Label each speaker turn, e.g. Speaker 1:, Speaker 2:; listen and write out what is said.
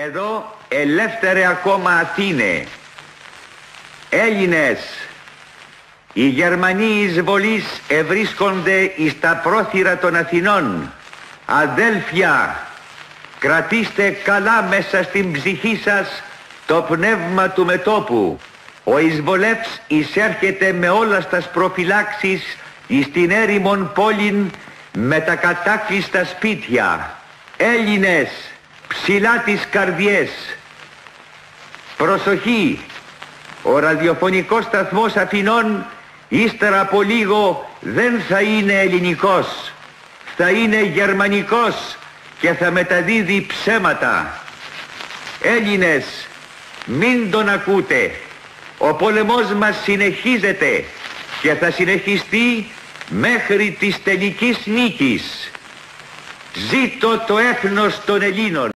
Speaker 1: Εδώ ελεύθερε ακόμα Αθήνε, Έλληνες, οι Γερμανοί εισβολείς ευρίσκονται εις τα πρόθυρα των Αθηνών. Αδέλφια, κρατήστε καλά μέσα στην ψυχή σας το πνεύμα του μετώπου. Ο εισβολεύς εισέρχεται με όλας τας προφυλάξεις εις την έρημον πόλην με τα κατάκλειστα σπίτια. Έλληνες, ψηλά τις καρδιές. Προσοχή, ο ραδιοφωνικός σταθμός Αθηνών ύστερα από λίγο δεν θα είναι ελληνικός, θα είναι γερμανικός και θα μεταδίδει ψέματα. Έλληνες, μην τον ακούτε. Ο πόλεμός μας συνεχίζεται και θα συνεχιστεί μέχρι της τελικής νίκης. Ζήτω το έθνος των Ελλήνων.